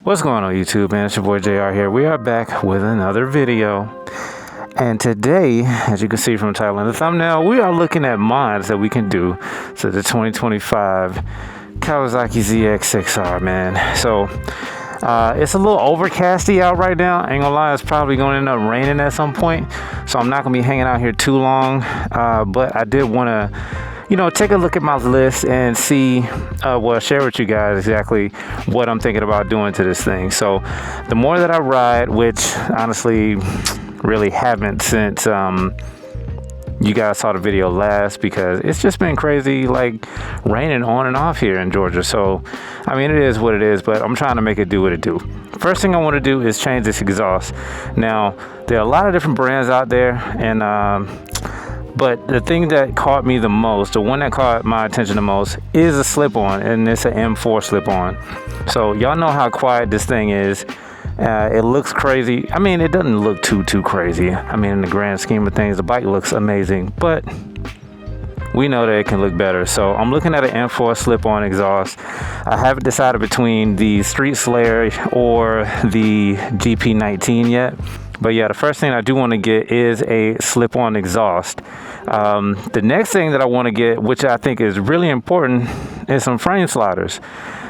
What's going on YouTube, man? It's your boy JR here. We are back with another video. And today, as you can see from the title and the thumbnail, we are looking at mods that we can do to the 2025 Kawasaki ZX6R, man. So, it's a little overcasty out right now. Ain't gonna lie, it's probably gonna end up raining at some point. So I'm not gonna be hanging out here too long. But I did wanna, take a look at my list and see, share with you guys exactly what I'm thinking about doing to this thing. So the more that I ride, which honestly really haven't since you guys saw the video last, because it's just been crazy, like raining on and off here in Georgia. So I mean, it is what it is, but I'm trying to make it do what it do. First thing I want to do is change this exhaust. Now there are a lot of different brands out there, and but the thing that caught me the most, the one that caught my attention the most, is a slip-on, and it's an M4 slip-on. So y'all know how quiet this thing is. It looks crazy. I mean, it doesn't look too crazy. I mean, in the grand scheme of things, the bike looks amazing, but we know that it can look better. So I'm looking at an M4 slip-on exhaust. I haven't decided between the Street Slayer or the GP19 yet. But yeah, the first thing I do want to get is a slip-on exhaust. The next thing that I want to get, which I think is really important, is some frame sliders.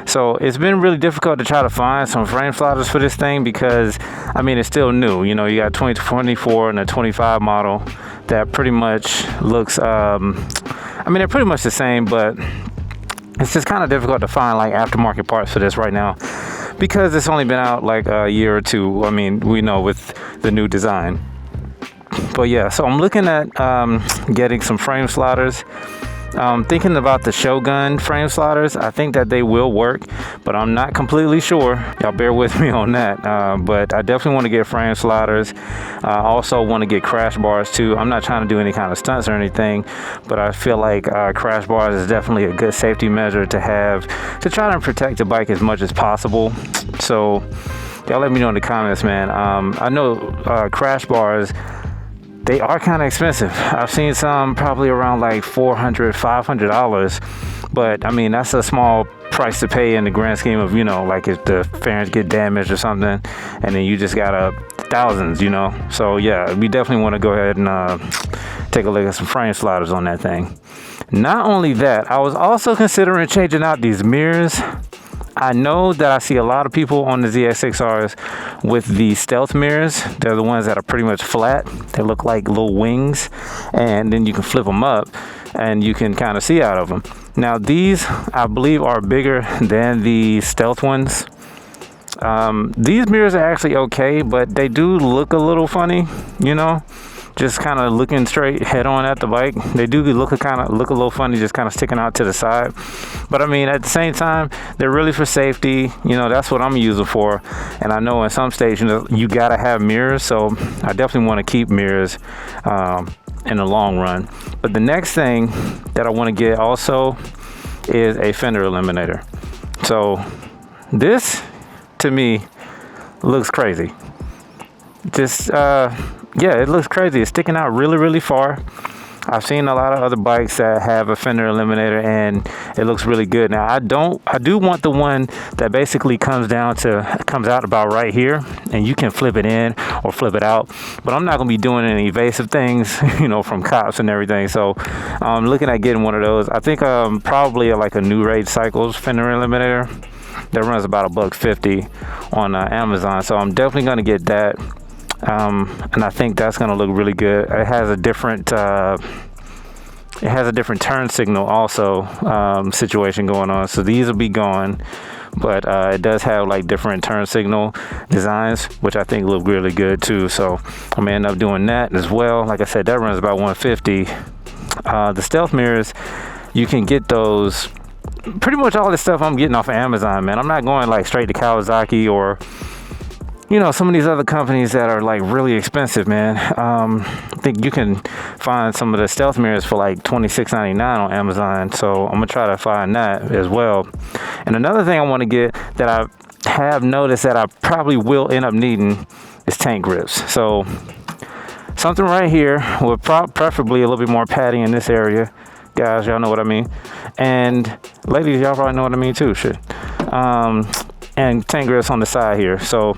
So it's been really difficult to try to find some frame sliders for this thing because, I mean, it's still new. You got 2024 and a 25 model that pretty much looks, I mean, they're pretty much the same, but it's just kind of difficult to find like aftermarket parts for this right now, because it's only been out like a year or two. I mean, we know with the new design. But yeah, so I'm looking at getting some frame sliders. Thinking about the Shogun frame sliders. I think that they will work, but I'm not completely sure. Y'all bear with me on that. But I definitely want to get frame sliders. I also want to get crash bars too. I'm not trying to do any kind of stunts or anything, but I feel like crash bars is definitely a good safety measure to have to try to protect the bike as much as possible. So y'all let me know in the comments, man. I know crash bars, they are kind of expensive. I've seen some probably around like $400, $500, but I mean, that's a small price to pay in the grand scheme of, like if the fairings get damaged or something, and then you just got thousands, So yeah, we definitely want to go ahead and take a look at some frame sliders on that thing. Not only that, I was also considering changing out these mirrors. I know that I see a lot of people on the ZX6Rs with the stealth mirrors. They're the ones that are pretty much flat. They look like little wings, and then you can flip them up and you can kind of see out of them. Now these, I believe, are bigger than the stealth ones. These mirrors are actually okay, but they do look a little funny, just kind of looking straight head on at the bike. They do look a little funny, just kind of sticking out to the side. But I mean, at the same time, they're really for safety. That's what I'm using for. And I know in some states, you gotta have mirrors. So I definitely want to keep mirrors in the long run. But the next thing that I want to get also is a fender eliminator. So this, to me, looks crazy. Just yeah, it looks crazy. It's sticking out really far. I've seen a lot of other bikes that have a fender eliminator, and it looks really good. Now I do want the one that basically comes out about right here, and you can flip it in or flip it out. But I'm not gonna be doing any evasive things, from cops and everything. So I'm looking at getting one of those. I think probably like a New Rage Cycles fender eliminator that runs about $150 on Amazon. So I'm definitely gonna get that. And I think that's going to look really good. It has a different turn signal also situation going on. So these will be gone, but it does have like different turn signal designs, which I think look really good too. So I'm gonna end up doing that as well. Like I said, that runs about $150. The stealth mirrors, you can get those. Pretty much all this stuff I'm getting off of Amazon, man. I'm not going like straight to Kawasaki or some of these other companies that are like really expensive, man. I think you can find some of the stealth mirrors for like $26.99 on Amazon. So I'm gonna try to find that as well. And another thing I want to get that I have noticed that I probably will end up needing is tank grips. So something right here with preferably a little bit more padding in this area. Guys, y'all know what I mean. And ladies, y'all probably know what I mean too. Shit. and tank grips on the side here. So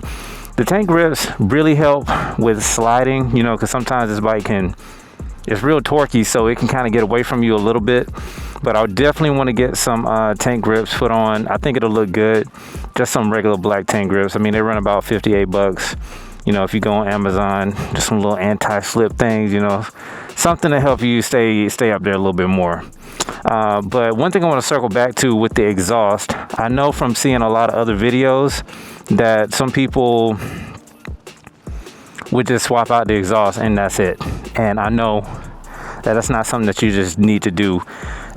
the tank grips really help with sliding, you know, because sometimes this bike it's real torquey, so it can kind of get away from you a little bit. But I definitely want to get some tank grips put on. I think it'll look good. Just some regular black tank grips. I mean, they run about 58 bucks. You know, if you go on Amazon, just some little anti-slip things, you know, something to help you stay up there a little bit more. But one thing I want to circle back to with the exhaust, I know from seeing a lot of other videos that some people would just swap out the exhaust and that's it. And I know that that's not something that you just need to do.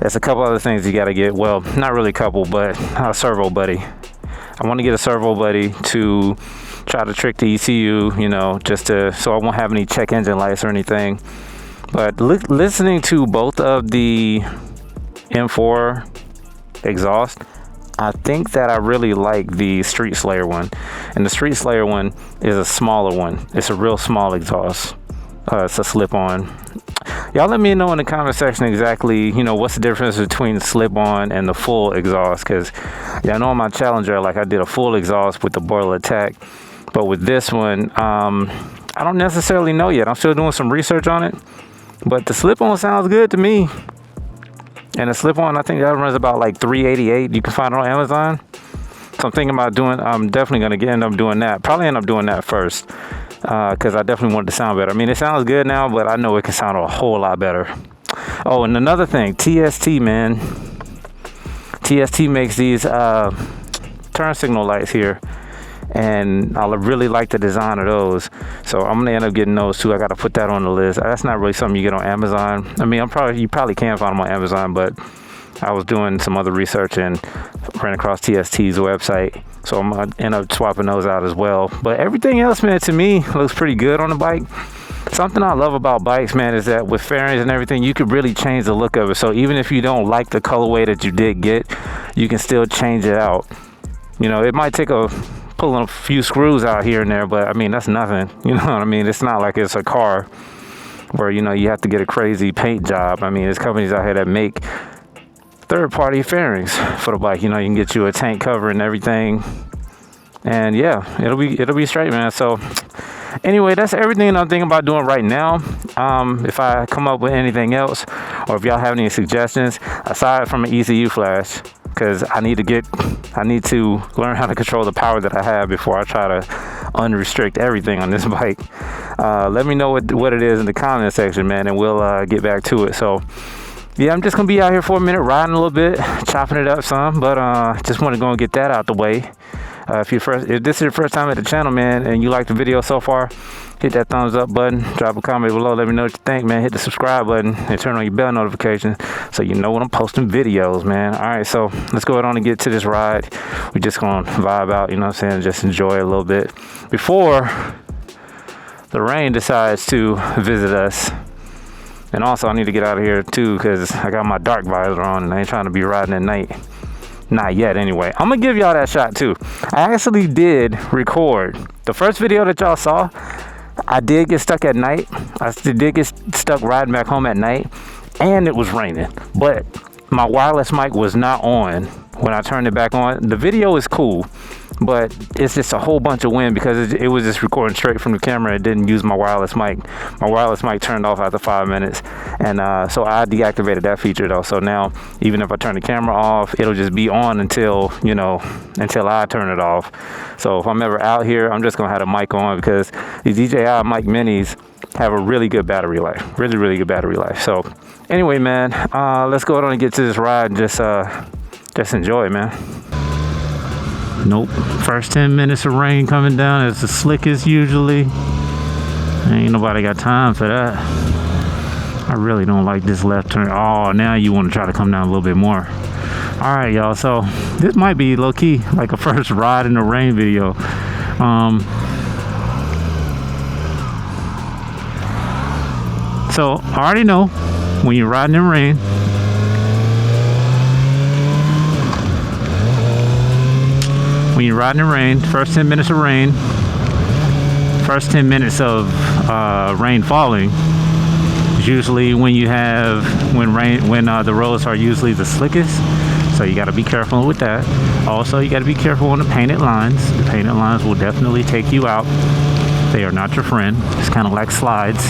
There's a couple other things you got to get. Well, not really a couple, but a servo buddy. I want to get a servo buddy to try to trick the ECU, you know, so I won't have any check engine lights or anything. But listening to both of the M4 exhaust, I think that I really like the Street Slayer one. And the Street Slayer one is a smaller one. It's a real small exhaust. It's a slip-on. Y'all let me know in the comment section exactly, you know, what's the difference between the slip-on and the full exhaust. Because, yeah, I know on my Challenger, like I did a full exhaust with the Boiler Attack. But with this one, I don't necessarily know yet. I'm still doing some research on it. But the slip-on sounds good to me. And the slip-on, I think that runs about like $388. You can find it on Amazon. So I'm thinking about I'm definitely going to end up doing that. Probably end up doing that first. Because I definitely want it to sound better. I mean, it sounds good now, but I know it can sound a whole lot better. Oh, and another thing, TST, man. TST makes these turn signal lights here. And I really like the design of those. So I'm going to end up getting those too. I got to put that on the list. That's not really something you get on Amazon. I mean, you probably can find them on Amazon, but I was doing some other research and ran across TST's website. So I'm going to end up swapping those out as well. But everything else, man, to me looks pretty good on the bike. Something I love about bikes, man, is that with fairings and everything, you could really change the look of it. So even if you don't like the colorway that you did get, you can still change it out. You know, it might take pulling a few screws out here and there, but I mean, that's nothing. You know what I mean? It's not like it's a car where, you know, you have to get a crazy paint job. I mean, there's companies out here that make third-party fairings for the bike. You know, you can get you a tank cover and everything, and yeah, it'll be straight, man. So anyway, that's everything I'm thinking about doing right now. If I come up with anything else, or if y'all have any suggestions aside from an ECU flash, because I need to learn how to control the power that I have before I try to unrestrict everything on this bike. Let me know what it is in the comment section, man, and we'll get back to it. So yeah, I'm just gonna be out here for a minute, riding a little bit, chopping it up some, but just want to go and get that out the way. If this is your first time at the channel, man, and you like the video so far, hit that thumbs up button, drop a comment below, let me know what you think, man. Hit the subscribe button and turn on your bell notifications so you know when I'm posting videos, man. All right, so let's go ahead on and get to this ride. We're just gonna vibe out, you know what I'm saying, just enjoy it a little bit before the rain decides to visit us. And also I need to get out of here too, because I got my dark visor on and I ain't trying to be riding at night. Not yet, anyway. I'm gonna give y'all that shot too. I actually did record the first video that y'all saw. I did get stuck at night. I did get stuck riding back home at night, and it was raining. But my wireless mic was not on when I turned it back on. The video is cool, but it's just a whole bunch of wind because it was just recording straight from the camera. It didn't use my wireless mic. My wireless mic turned off after 5 minutes, and so I deactivated that feature though. So now even if I turn the camera off, it'll just be on until I turn it off. So if I'm ever out here, I'm just gonna have the mic on because these DJI mic minis have a really good battery life, really good battery life. So anyway, man, let's go ahead and get to this ride and just enjoy it, man. Nope. First 10 minutes of rain coming down. It's the slickest usually. Ain't nobody got time for that. I really don't like this left turn. Oh, now you want to try to come down a little bit more. All right, y'all. So this might be low key like a first ride in the rain video. So I already know when you're riding in rain, first 10 minutes of rain, first 10 minutes of rain falling is usually when the roads are usually the slickest. So you got to be careful with that. Also, you got to be careful on the painted lines. The painted lines will definitely take you out. They are not your friend. It's kind of like slides.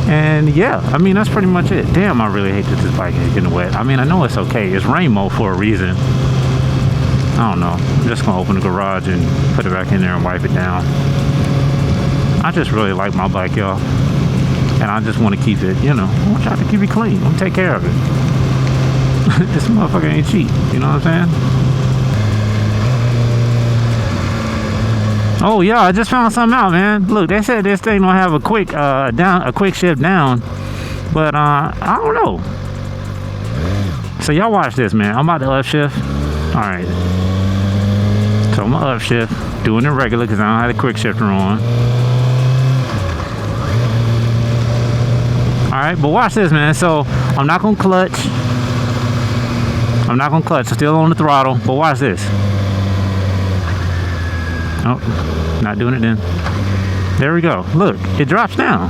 And yeah, I mean, that's pretty much it. Damn, I really hate that this bike is getting wet. I mean, I know it's okay. It's rain mode for a reason. I don't know. I'm just gonna open the garage and put it back in there and wipe it down. I just really like my bike, y'all. And I just want to keep it, you know, I want to try to keep it clean. I'm gonna take care of it. This motherfucker ain't cheap. You know what I'm saying? Oh yeah, I just found something out, man. Look, they said this thing don't have a quick quick shift down, but I don't know. So y'all watch this, man. I'm about to upshift. All right. So I'm gonna upshift, doing it regular because I don't have the quick shifter on. All right, but watch this, man. So I'm not gonna clutch. Still on the throttle, but watch this. Oh, not doing it then. There we go. Look, it drops down.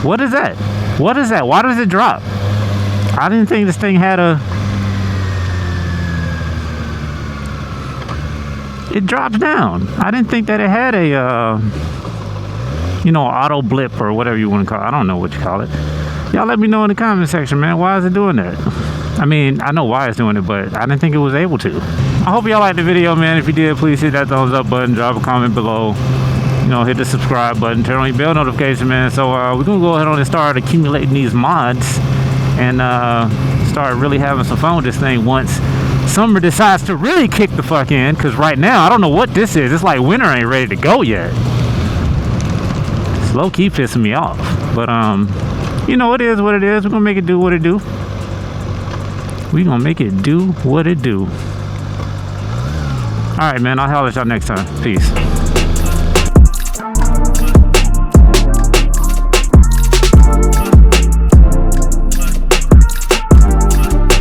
What is that? What is that? Why does it drop? I didn't think this thing had a... It drops down. I didn't think that it had a, you know, auto blip or whatever you want to call it. I don't know what you call it. Y'all let me know in the comment section, man. Why is it doing that? I mean, I know why it's doing it, but I didn't think it was able to. I hope y'all liked the video, man. If you did, please hit that thumbs up button, drop a comment below. You know, hit the subscribe button, turn on your bell notification, man. So we're gonna go ahead on and start accumulating these mods and start really having some fun with this thing once summer decides to really kick the fuck in. Cause right now, I don't know what this is. It's like winter ain't ready to go yet. It's low key pissing me off. But you know, it is what it is. We're gonna make it do what it do. We're gonna make it do what it do. All right, man. I'll holler at y'all next time. Peace.